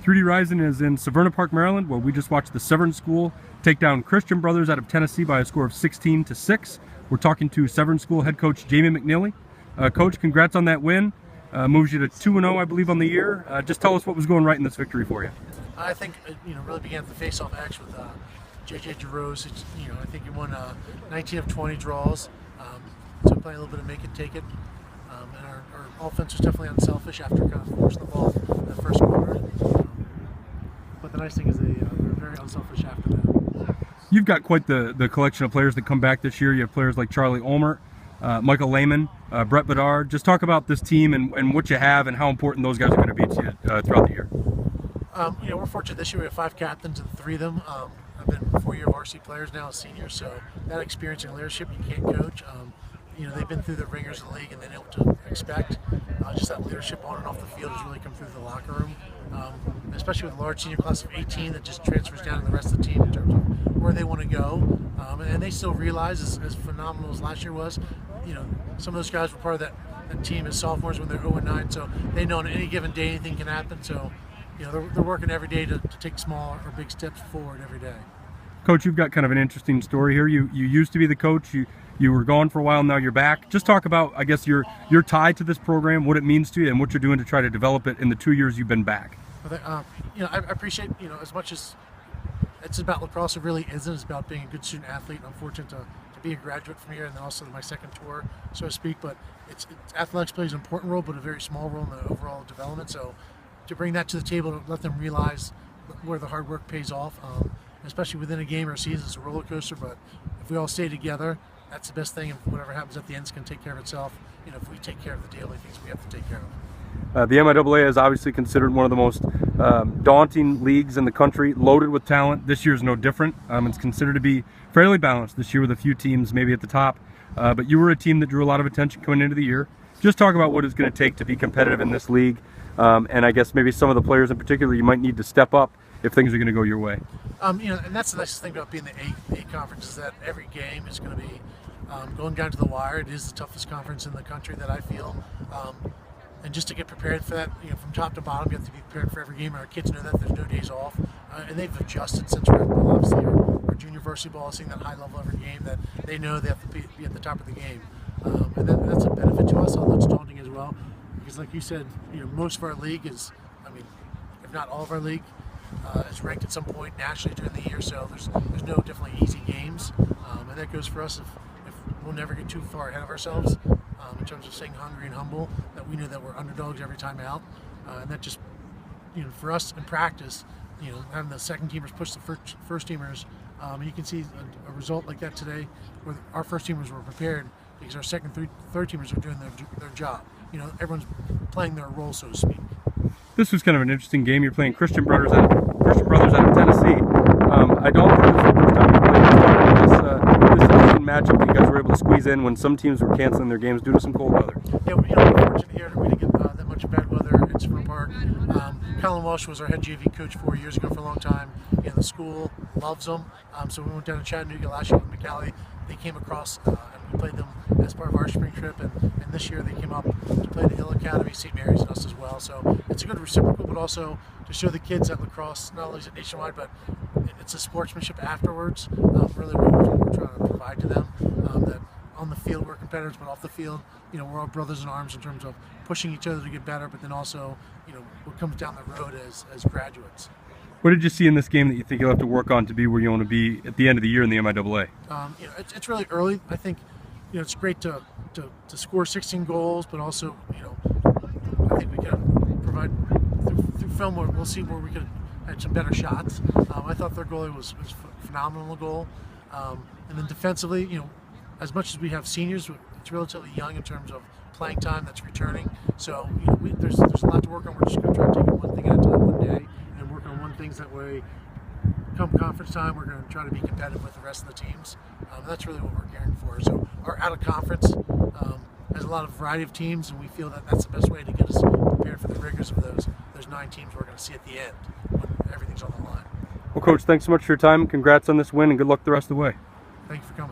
3D Rising is in Severn Park, Maryland, where we just watched the Severn School take down Christian Brothers out of Tennessee by a score of 16-6. We're talking to Severn School head coach Jamie McNealey. Coach, congrats on that win. Moves you to 2-0, I believe, on the year. Just tell us what was going right in this victory for you. I think really began at the face-off action with J.J. DeRose. I think he won 19 of 20 draws. So playing a little bit of make it, take it. And our offense was definitely unselfish after kind of forcing the ball in the first quarter. But the nice thing is they were very unselfish after that. You've got quite the collection of players that come back this year. You have players like Charlie Ulmer, Michael Lehman, Brett Bedard. Just talk about this team and what you have and how important those guys are going to be to you throughout the year. We're fortunate this year. We have 5 captains and 3 of them have been 4-year varsity players now as seniors. So that experience and leadership you can't coach. They've been through the ringers of the league and they know what to expect. Just that leadership on and off the field has really come through the locker room, especially with a large senior class of 18 that just transfers down to the rest of the team in terms of where they want to go. And they still realize, as phenomenal as last year was, some of those guys were part of that team as sophomores when they're 0-9, so they know on any given day anything can happen. So they're working every day to take small or big steps forward every day. Coach, you've got kind of an interesting story here. You used to be the coach. You were gone for a while, now you're back. Just talk about, I guess, your tie to this program, what it means to you, and what you're doing to try to develop it in the 2 years you've been back. I appreciate, as much as it's about lacrosse, it really isn't. It's about being a good student athlete. I'm fortunate to be a graduate from here and then also my second tour, so to speak. But athletics plays an important role, but a very small role in the overall development. So to bring that to the table, to let them realize where the hard work pays off, especially within a game or a season, it's a roller coaster. But if we all stay together, that's the best thing, and whatever happens at the end is going to take care of itself. If we take care of the daily things we have to take care of. The MIAA is obviously considered one of the most daunting leagues in the country, loaded with talent. This year is no different. It's considered to be fairly balanced this year with a few teams maybe at the top. But you were a team that drew a lot of attention coming into the year. Just talk about what it's going to take to be competitive in this league. And I guess maybe some of the players in particular you might need to step up if things are going to go your way. And that's the nicest thing about being the A conference is that every game is going to be going down to the wire. It is the toughest conference in the country that I feel. And just to get prepared for that, from top to bottom, you have to be prepared for every game. Our kids know that there's no days off, and they've adjusted since rec ball. Obviously, our junior varsity ball is seeing that high level every game that they know they have to be at the top of the game, and that's a benefit to us, although it's daunting as well. Because, like you said, most of our league is, if not all of our league, is ranked at some point nationally during the year. So there's no definitely easy games, and that goes for us if we'll never get too far ahead of ourselves. In terms of staying hungry and humble, that we know that we're underdogs every time out, and that just, for us in practice, having the second teamers push the first teamers, you can see a result like that today, where our first teamers were prepared because our second, third teamers are doing their job. Everyone's playing their role, so to speak. This was kind of an interesting game. You're playing Christian Brothers out of Tennessee. I don't think this is the first time you've played. Let's talk about this interesting matchup that you guys were able to squeeze in when some teams were canceling their games due to some cold weather. Yeah, we're fortunate here. We didn't get that much bad weather in Severn Park. Colin Walsh was our head JV coach 4 years ago for a long time. The school loves them. So we went down to Chattanooga last year with McNealey. They came across and we played them as part of our spring trip, and this year they came up to play the Hill Academy, St. Mary's, and us as well. So it's a good reciprocal, but also to show the kids that lacrosse not only is it nationwide, but it's a sportsmanship afterwards. Really what we're trying to provide to them. That on the field we're competitors, but off the field, we're all brothers in arms in terms of pushing each other to get better, but then also, what comes down the road as graduates. What did you see in this game that you think you'll have to work on to be where you want to be at the end of the year in the MIAA? It's really early. I think, it's great to score 16 goals, but also, I think we can provide through film. We'll see where we could have some better shots. I thought their goalie was phenomenal goal, and then defensively, as much as we have seniors, it's relatively young in terms of playing time that's returning. So there's a lot to work on. We're just going to try to take it one thing at a time, one day, and work on one things. That way, come conference time, we're going to try to be competitive with the rest of the teams. That's really what we're gearing for. So our out of conference has a lot of variety of teams, and we feel that that's the best way to get us prepared for the rigors of those 9 teams we're going to see at the end when everything's on the line. Well, Coach, thanks so much for your time. Congrats on this win, and good luck the rest of the way. Thank you for coming.